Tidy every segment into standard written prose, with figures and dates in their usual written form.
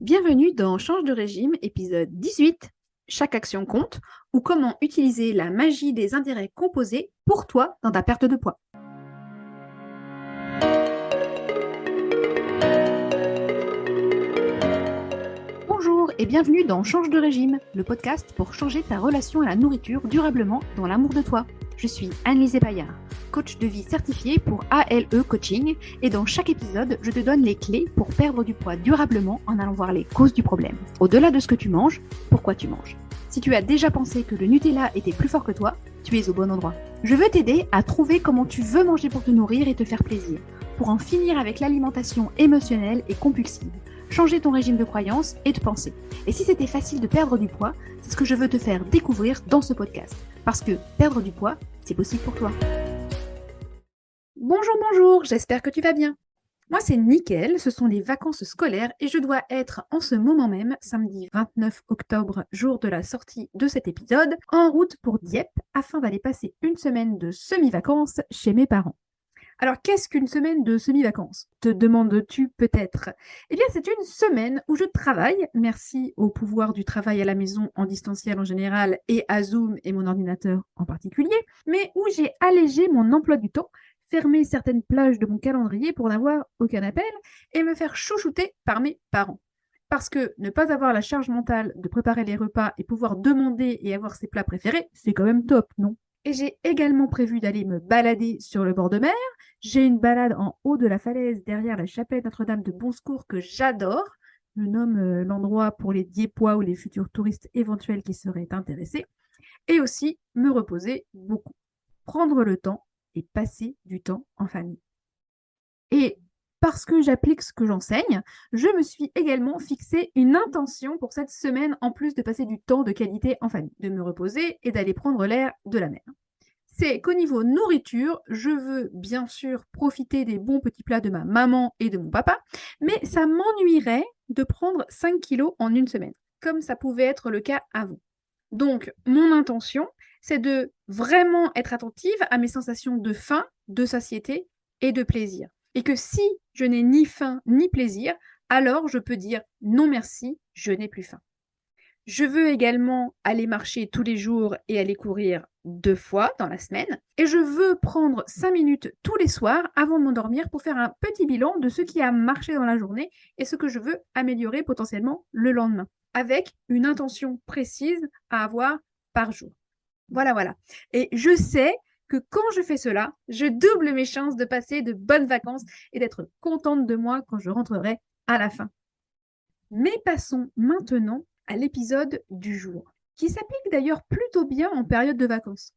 Bienvenue dans Change de régime, épisode 18, Chaque action compte, ou comment utiliser la magie des intérêts composés pour toi dans ta perte de poids. Bonjour et bienvenue dans Change de régime, le podcast pour changer ta relation à la nourriture durablement dans l'amour de toi. Je suis Anne-Lise Paillard, coach de vie certifiée pour ALE Coaching, et dans chaque épisode, je te donne les clés pour perdre du poids durablement en allant voir les causes du problème. Au-delà de ce que tu manges, pourquoi tu manges. Si tu as déjà pensé que le Nutella était plus fort que toi, tu es au bon endroit. Je veux t'aider à trouver comment tu veux manger pour te nourrir et te faire plaisir, pour en finir avec l'alimentation émotionnelle et compulsive, changer ton régime de croyances et de pensée. Et si c'était facile de perdre du poids, c'est ce que je veux te faire découvrir dans ce podcast. Parce que perdre du poids, c'est possible pour toi. Bonjour, j'espère que tu vas bien. Moi, c'est nickel, ce sont les vacances scolaires et je dois être en ce moment même, samedi 29 octobre, jour de la sortie de cet épisode, en route pour Dieppe afin d'aller passer une semaine de semi-vacances chez mes parents. Alors, qu'est-ce qu'une semaine de semi-vacances? Te demandes-tu peut-être? Eh bien, c'est une semaine où je travaille, merci au pouvoir du travail à la maison en distanciel en général et à Zoom et mon ordinateur en particulier, mais où j'ai allégé mon emploi du temps, fermé certaines plages de mon calendrier pour n'avoir aucun appel et me faire chouchouter par mes parents. Parce que ne pas avoir la charge mentale de préparer les repas et pouvoir demander et avoir ses plats préférés, c'est quand même top, non? Et j'ai également prévu d'aller me balader sur le bord de mer. J'ai une balade en haut de la falaise derrière la chapelle Notre-Dame de Bonsecours que j'adore. Je nomme l'endroit pour les Diepois ou les futurs touristes éventuels qui seraient intéressés. Et aussi me reposer beaucoup. Prendre le temps et passer du temps en famille. Et parce que j'applique ce que j'enseigne, je me suis également fixé une intention pour cette semaine en plus de passer du temps de qualité en famille, de me reposer et d'aller prendre l'air de la mer. C'est qu'au niveau nourriture, je veux bien sûr profiter des bons petits plats de ma maman et de mon papa, mais ça m'ennuierait de prendre 5 kilos en une semaine, comme ça pouvait être le cas avant. Donc, mon intention, c'est de vraiment être attentive à mes sensations de faim, de satiété et de plaisir. Et que si je n'ai ni faim ni plaisir, alors je peux dire non merci, je n'ai plus faim. Je veux également aller marcher tous les jours et aller courir 2 fois dans la semaine. Et je veux prendre 5 minutes tous les soirs avant de m'endormir pour faire un petit bilan de ce qui a marché dans la journée et ce que je veux améliorer potentiellement le lendemain, avec une intention précise à avoir par jour. Voilà. Et je sais que quand je fais cela, je double mes chances de passer de bonnes vacances et d'être contente de moi quand je rentrerai à la fin. Mais passons maintenant à l'épisode du jour, qui s'applique d'ailleurs plutôt bien en période de vacances.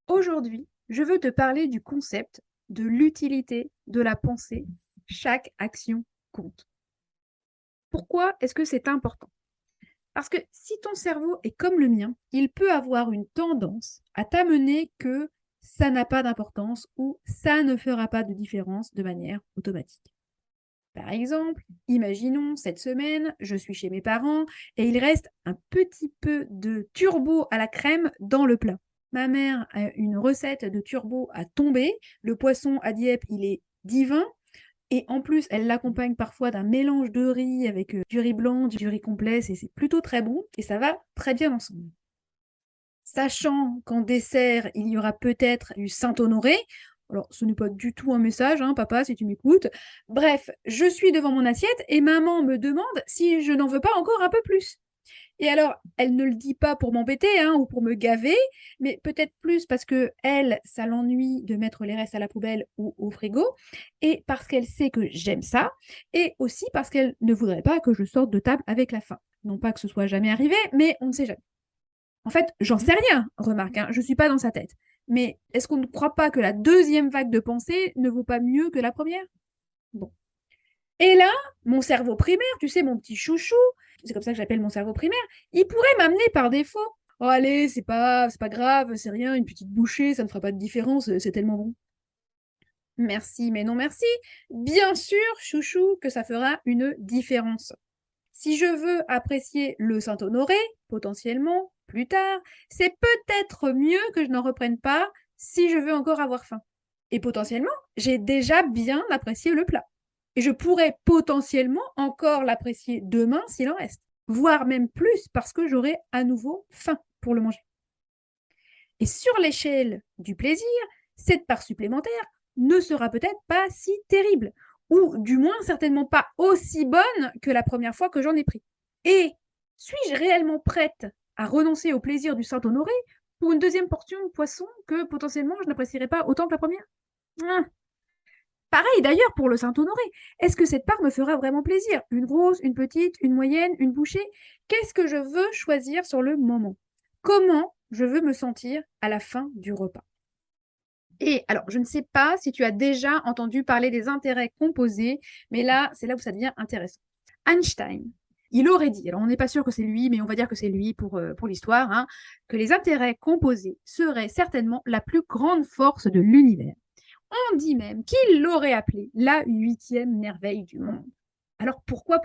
Aujourd'hui, je veux te parler du concept de l'utilité de la pensée. Chaque action compte. Pourquoi est-ce que c'est important? Parce que si ton cerveau est comme le mien, il peut avoir une tendance à t'amener que ça n'a pas d'importance ou ça ne fera pas de différence de manière automatique. Par exemple, imaginons cette semaine, je suis chez mes parents et il reste un petit peu de turbo à la crème dans le plat. Ma mère a une recette de turbo à tomber. Le poisson à Dieppe, il est divin. Et en plus, elle l'accompagne parfois d'un mélange de riz avec du riz blanc, du riz complet. C'est plutôt très bon et ça va très bien ensemble. Sachant qu'en dessert, il y aura peut-être du Saint-Honoré. Alors, ce n'est pas du tout un message, hein, papa, si tu m'écoutes. Bref, je suis devant mon assiette et maman me demande si je n'en veux pas encore un peu plus. Et alors, elle ne le dit pas pour m'embêter ou pour me gaver, mais peut-être plus parce que elle, ça l'ennuie de mettre les restes à la poubelle ou au frigo, et parce qu'elle sait que j'aime ça, et aussi parce qu'elle ne voudrait pas que je sorte de table avec la faim. Non pas que ce soit jamais arrivé, mais on ne sait jamais. En fait, j'en sais rien, remarque, je ne suis pas dans sa tête. Mais est-ce qu'on ne croit pas que la deuxième vague de pensée ne vaut pas mieux que la première? Bon. Et là, mon cerveau primaire, tu sais, mon petit chouchou, c'est comme ça que j'appelle mon cerveau primaire, il pourrait m'amener par défaut. Oh allez, c'est pas grave, c'est rien, une petite bouchée, ça ne fera pas de différence, c'est tellement bon. Merci, mais non merci. Bien sûr, chouchou, que ça fera une différence. Si je veux apprécier le Saint-Honoré, potentiellement, plus tard, c'est peut-être mieux que je n'en reprenne pas si je veux encore avoir faim. Et potentiellement, j'ai déjà bien apprécié le plat. Et je pourrais potentiellement encore l'apprécier demain s'il en reste, voire même plus parce que j'aurai à nouveau faim pour le manger. Et sur l'échelle du plaisir, cette part supplémentaire ne sera peut-être pas si terrible, ou du moins certainement pas aussi bonne que la première fois que j'en ai pris. Et suis-je réellement prête à renoncer au plaisir du Saint-Honoré pour une deuxième portion de poisson que potentiellement je n'apprécierais pas autant que la première? Pareil d'ailleurs pour le Saint-Honoré. Est-ce que cette part me fera vraiment plaisir? Une grosse, une petite, une moyenne, une bouchée? Qu'est-ce que je veux choisir sur le moment? Comment je veux me sentir à la fin du repas? Et alors, je ne sais pas si tu as déjà entendu parler des intérêts composés, mais là, c'est là où ça devient intéressant. Einstein, il aurait dit, alors on n'est pas sûr que c'est lui, mais on va dire que c'est lui pour l'histoire, hein, que les intérêts composés seraient certainement la plus grande force de l'univers. On dit même qu'il l'aurait appelé la 8e merveille du monde. Alors pourquoi?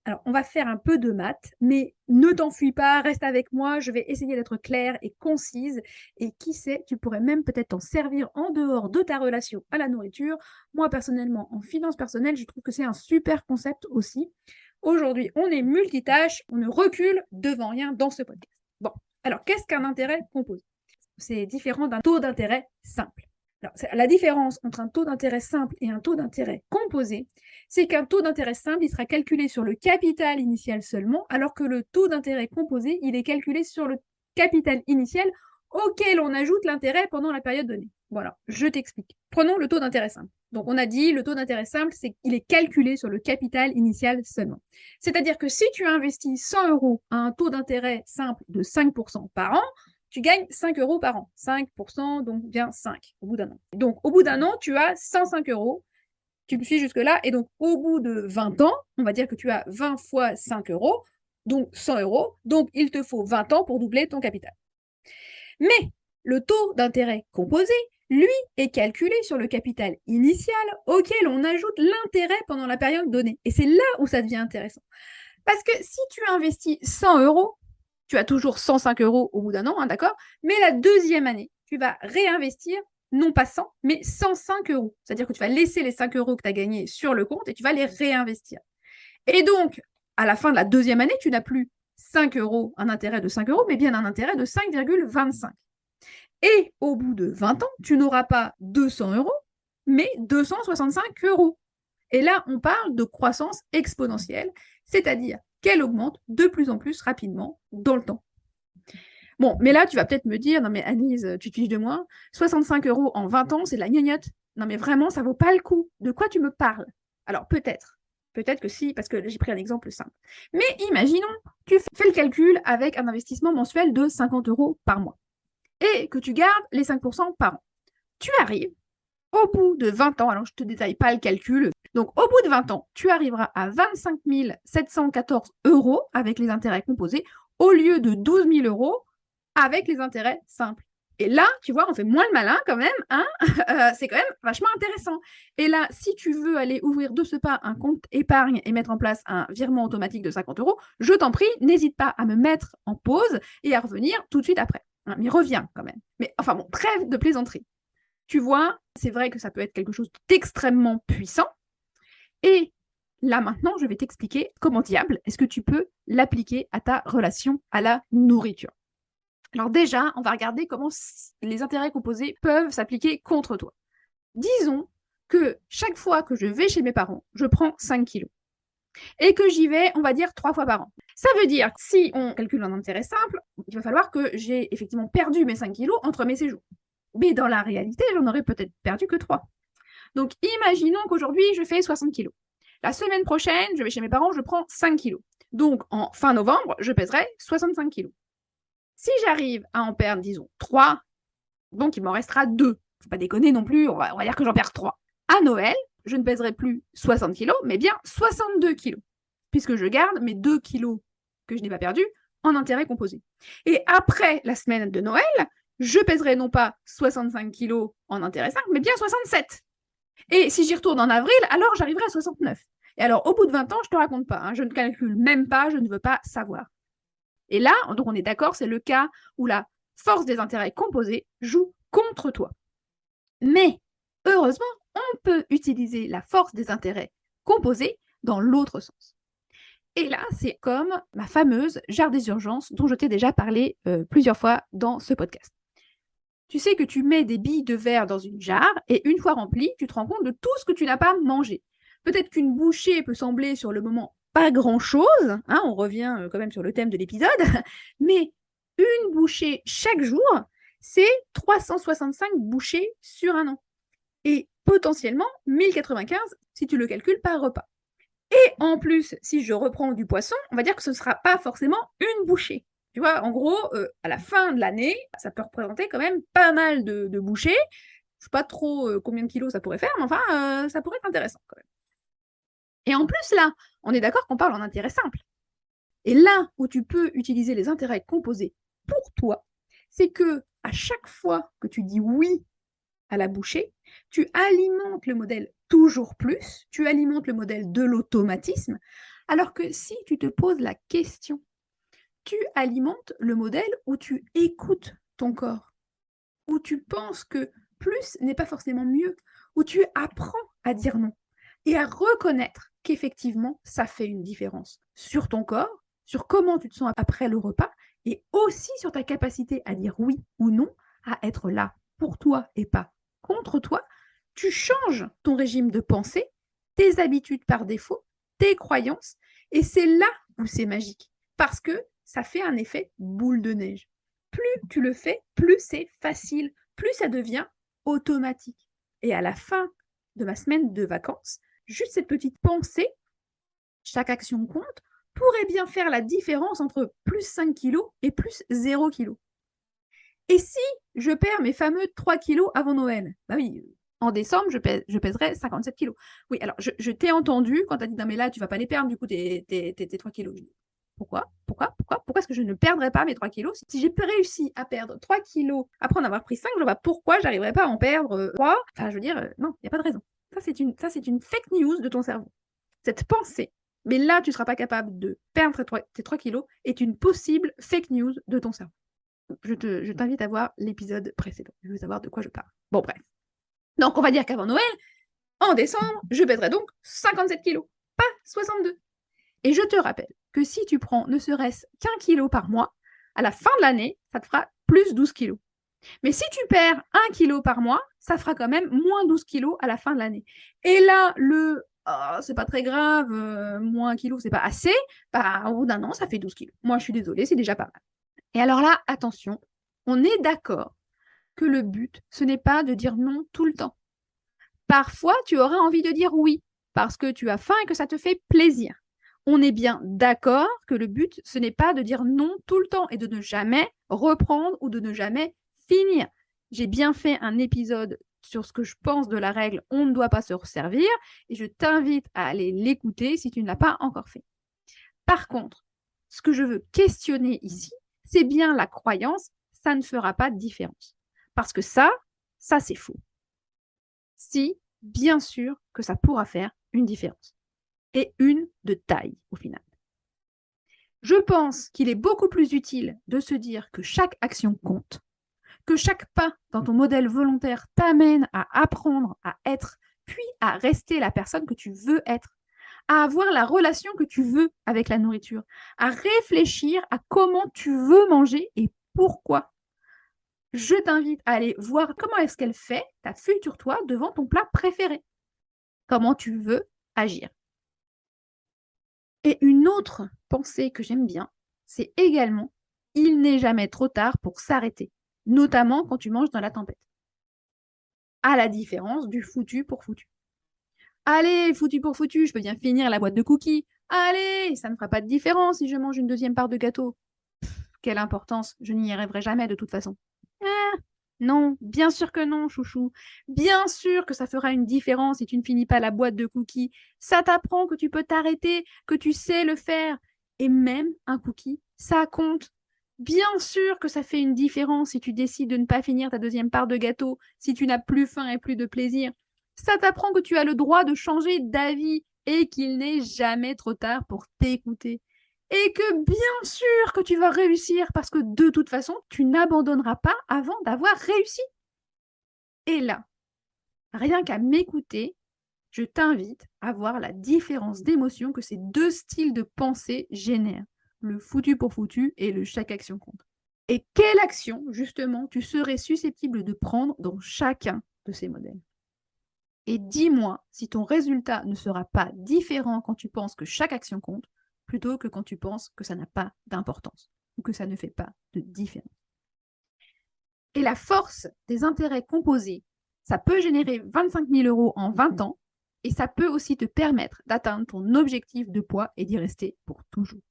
Alors, on va faire un peu de maths, mais ne t'enfuis pas, reste avec moi, je vais essayer d'être claire et concise. Et qui sait, tu pourrais même peut-être t'en servir en dehors de ta relation à la nourriture. Moi, personnellement, en finance personnelle, je trouve que c'est un super concept aussi. Aujourd'hui, on est multitâche, on ne recule devant rien dans ce podcast. Bon, alors qu'est-ce qu'un intérêt composé? C'est différent d'un taux d'intérêt simple. Alors, la différence entre un taux d'intérêt simple et un taux d'intérêt composé, c'est qu'un taux d'intérêt simple, il sera calculé sur le capital initial seulement, alors que le taux d'intérêt composé, il est calculé sur le capital initial auquel on ajoute l'intérêt pendant la période donnée. Voilà, je t'explique. Prenons le taux d'intérêt simple. Donc, on a dit, le taux d'intérêt simple, c'est qu'il est calculé sur le capital initial seulement. C'est-à-dire que si tu investis 100 € à un taux d'intérêt simple de 5% par an, tu gagnes 5 € par an. 5%, donc bien 5 au bout d'un an. Donc, au bout d'un an, tu as 105 €. Tu me suis jusque-là. Et donc, au bout de 20 ans, on va dire que tu as 20 fois 5 €, donc 100 €. Donc, il te faut 20 ans pour doubler ton capital. Mais le taux d'intérêt composé, lui, est calculé sur le capital initial auquel on ajoute l'intérêt pendant la période donnée. Et c'est là où ça devient intéressant. Parce que si tu investis 100 €, tu as toujours 105 € au bout d'un an, hein, d'accord? Mais la deuxième année, tu vas réinvestir non pas 100, mais 105 €. C'est-à-dire que tu vas laisser les 5 € que tu as gagnés sur le compte et tu vas les réinvestir. Et donc, à la fin de la deuxième année, tu n'as plus 5 €, un intérêt de 5 €, mais bien un intérêt de 5,25. Et au bout de 20 ans, tu n'auras pas 200 €, mais 265 €. Et là, on parle de croissance exponentielle, c'est-à-dire qu'elle augmente de plus en plus rapidement dans le temps. Bon, mais là, tu vas peut-être me dire, non mais Annelise, tu te fiches de moi, 65 € en 20 ans, c'est de la gnognotte. Non mais vraiment, ça vaut pas le coup. De quoi tu me parles? Alors peut-être que si, parce que j'ai pris un exemple simple. Mais imaginons, tu fais le calcul avec un investissement mensuel de 50 € par mois et que tu gardes les 5% par an. Tu arrives au bout de 20 ans, alors je ne te détaille pas le calcul, donc au bout de 20 ans, tu arriveras à 25 714 € avec les intérêts composés au lieu de 12 000 € avec les intérêts simples. Et là, tu vois, on fait moins le malin quand même, hein. C'est quand même vachement intéressant. Et là, si tu veux aller ouvrir de ce pas un compte épargne et mettre en place un virement automatique de 50 €, je t'en prie, n'hésite pas à me mettre en pause et à revenir tout de suite après. Hein, mais reviens quand même. Mais enfin bon, trêve de plaisanterie. Tu vois, c'est vrai que ça peut être quelque chose d'extrêmement puissant. Et là, maintenant, je vais t'expliquer comment diable est-ce que tu peux l'appliquer à ta relation à la nourriture. Alors déjà, on va regarder comment les intérêts composés peuvent s'appliquer contre toi. Disons que chaque fois que je vais chez mes parents, je prends 5 kilos. Et que j'y vais, on va dire, 3 fois par an. Ça veut dire que si on calcule un intérêt simple, il va falloir que j'ai effectivement perdu mes 5 kilos entre mes séjours. Mais dans la réalité, j'en aurais peut-être perdu que 3. Donc, imaginons qu'aujourd'hui, je fais 60 kilos. La semaine prochaine, je vais chez mes parents, je prends 5 kilos. Donc, en fin novembre, je pèserai 65 kilos. Si j'arrive à en perdre, disons, 3, donc il m'en restera 2. Faut pas déconner non plus, on va dire que j'en perds 3. À Noël, je ne pèserai plus 60 kilos, mais bien 62 kilos, puisque je garde mes 2 kilos que je n'ai pas perdus en intérêt composé. Et après la semaine de Noël, je pèserai non pas 65 kilos en intérêt 5, mais bien 67. Et si j'y retourne en avril, alors j'arriverai à 69. Et alors, au bout de 20 ans, je ne te raconte pas, hein, je ne calcule même pas, je ne veux pas savoir. Et là, donc on est d'accord, c'est le cas où la force des intérêts composés joue contre toi. Mais, heureusement, on peut utiliser la force des intérêts composés dans l'autre sens. Et là, c'est comme ma fameuse jarre des urgences dont je t'ai déjà parlé plusieurs fois dans ce podcast. Tu sais que tu mets des billes de verre dans une jarre et une fois remplie, tu te rends compte de tout ce que tu n'as pas mangé. Peut-être qu'une bouchée peut sembler sur le moment pas grand-chose, hein, on revient quand même sur le thème de l'épisode, mais une bouchée chaque jour, c'est 365 bouchées sur un an. Et potentiellement 1095 si tu le calcules par repas. Et en plus, si je reprends du poisson, on va dire que ce ne sera pas forcément une bouchée. Tu vois, en gros, à la fin de l'année, ça peut représenter quand même pas mal de bouchées. Je ne sais pas trop combien de kilos ça pourrait faire, mais enfin, ça pourrait être intéressant quand même. Et en plus, là, on est d'accord qu'on parle en intérêt simple. Et là où tu peux utiliser les intérêts composés pour toi, c'est que à chaque fois que tu dis oui à la bouchée, tu alimentes le modèle toujours plus, tu alimentes le modèle de l'automatisme, alors que si tu te poses la question, tu alimentes le modèle où tu écoutes ton corps, où tu penses que plus n'est pas forcément mieux, où tu apprends à dire non et à reconnaître qu'effectivement, ça fait une différence sur ton corps, sur comment tu te sens après le repas et aussi sur ta capacité à dire oui ou non, à être là pour toi et pas contre toi. Tu changes ton régime de pensée, tes habitudes par défaut, tes croyances, et c'est là où c'est magique, parce que ça fait un effet boule de neige. Plus tu le fais, plus c'est facile, plus ça devient automatique. Et à la fin de ma semaine de vacances, juste cette petite pensée, chaque action compte, pourrait bien faire la différence entre plus 5 kilos et plus 0 kilos. Et si je perds mes fameux 3 kilos avant Noël? Bah oui, en décembre, je pèserai 57 kilos. Oui, alors je t'ai entendu quand tu as dit non, mais là, tu vas pas les perdre, du coup, tes 3 kilos. Pourquoi est-ce que je ne perdrais pas mes 3 kilos? Si j'ai réussi à perdre 3 kilos après en avoir pris 5, je vois pas pourquoi j'arriverais pas à en perdre 3. Enfin, je veux dire, non, il n'y a pas de raison. Ça, c'est une fake news de ton cerveau. Cette pensée, mais là, tu ne seras pas capable de perdre tes 3 kilos, est une possible fake news de ton cerveau. Je t'invite à voir l'épisode précédent. Je veux savoir de quoi je parle. Bon, bref. Donc, on va dire qu'avant Noël, en décembre, je pèserai donc 57 kilos, pas 62. Et je te rappelle que si tu prends ne serait-ce qu'un kilo par mois, à la fin de l'année, ça te fera plus 12 kilos. Mais si tu perds 1 kilo par mois, ça fera quand même moins 12 kilos à la fin de l'année. Et là, c'est pas très grave, moins 1 kilo, c'est pas assez, bah, au bout d'un an, ça fait 12 kilos. Moi, je suis désolée, c'est déjà pas mal. Et alors là, attention, on est d'accord que le but, ce n'est pas de dire non tout le temps. Parfois, tu auras envie de dire oui, parce que tu as faim et que ça te fait plaisir. On est bien d'accord que le but, ce n'est pas de dire non tout le temps et de ne jamais reprendre ou de ne jamais finir. J'ai bien fait un épisode sur ce que je pense de la règle « on ne doit pas se resservir » et je t'invite à aller l'écouter si tu ne l'as pas encore fait. Par contre, ce que je veux questionner ici, c'est bien la croyance « ça ne fera pas de différence ». Parce que ça c'est faux. Si, bien sûr que ça pourra faire une différence. Et une de taille, au final. Je pense qu'il est beaucoup plus utile de se dire que chaque action compte, que chaque pas dans ton modèle volontaire t'amène à apprendre à être, puis à rester la personne que tu veux être, à avoir la relation que tu veux avec la nourriture, à réfléchir à comment tu veux manger et pourquoi. Je t'invite à aller voir comment est-ce qu'elle fait, ta future toi, devant ton plat préféré. Comment tu veux agir. Et une autre pensée que j'aime bien, c'est également « il n'est jamais trop tard pour s'arrêter », notamment quand tu manges dans la tempête. À la différence du foutu pour foutu. Allez, foutu pour foutu, je peux bien finir la boîte de cookies. Allez, ça ne fera pas de différence si je mange une deuxième part de gâteau. Quelle importance, je n'y arriverai jamais de toute façon. Non, bien sûr que non, chouchou. Bien sûr que ça fera une différence si tu ne finis pas la boîte de cookies. Ça t'apprend que tu peux t'arrêter, que tu sais le faire. Et même un cookie, ça compte. Bien sûr que ça fait une différence si tu décides de ne pas finir ta deuxième part de gâteau, si tu n'as plus faim et plus de plaisir. Ça t'apprend que tu as le droit de changer d'avis et qu'il n'est jamais trop tard pour t'écouter. Et que bien sûr que tu vas réussir parce que de toute façon, tu n'abandonneras pas avant d'avoir réussi. Et là, rien qu'à m'écouter, Je t'invite à voir la différence d'émotion que ces deux styles de pensée génèrent, le foutu pour foutu et le chaque action compte. Et quelle action, justement, tu serais susceptible de prendre dans chacun de ces modèles? Et dis-moi si ton résultat ne sera pas différent quand tu penses que chaque action compte, plutôt que quand tu penses que ça n'a pas d'importance ou que ça ne fait pas de différence. Et la force des intérêts composés, ça peut générer 25 000 € en 20 ans et ça peut aussi te permettre d'atteindre ton objectif de poids et d'y rester pour toujours.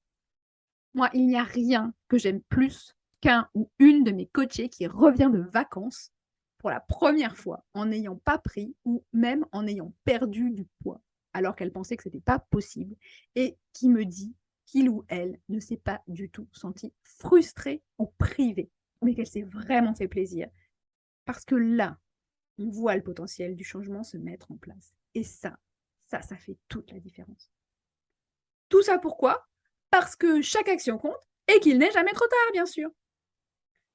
Moi, il n'y a rien que j'aime plus qu'un ou une de mes coachées qui revient de vacances pour la première fois en n'ayant pas pris ou même en ayant perdu du poids alors qu'elle pensait que ce n'était pas possible et qui me dit qu'il ou elle ne s'est pas du tout senti frustrée ou privée, mais qu'elle s'est vraiment fait plaisir. Parce que là, on voit le potentiel du changement se mettre en place. Et ça fait toute la différence. Tout ça pourquoi? Parce que chaque action compte et qu'il n'est jamais trop tard, bien sûr.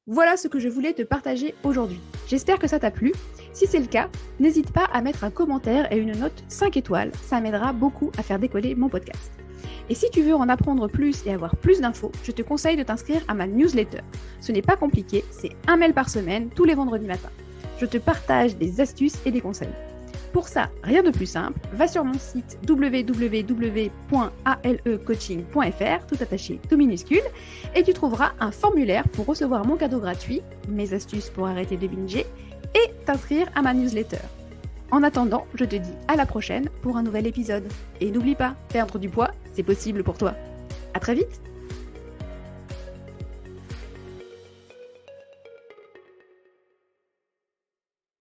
Voilà ce que je voulais te partager aujourd'hui. J'espère que ça t'a plu. Si c'est le cas, n'hésite pas à mettre un commentaire et une note 5 étoiles. Ça m'aidera beaucoup à faire décoller mon podcast. Et si tu veux en apprendre plus et avoir plus d'infos, je te conseille de t'inscrire à ma newsletter. Ce n'est pas compliqué, c'est un mail par semaine, tous les vendredis matins. Je te partage des astuces et des conseils. Pour ça, rien de plus simple, va sur mon site www.alecoaching.fr, tout attaché, tout minuscule, et tu trouveras un formulaire pour recevoir mon cadeau gratuit, mes astuces pour arrêter de binger, et t'inscrire à ma newsletter. En attendant, je te dis à la prochaine pour un nouvel épisode. Et n'oublie pas, perdre du poids, c'est possible pour toi. À très vite!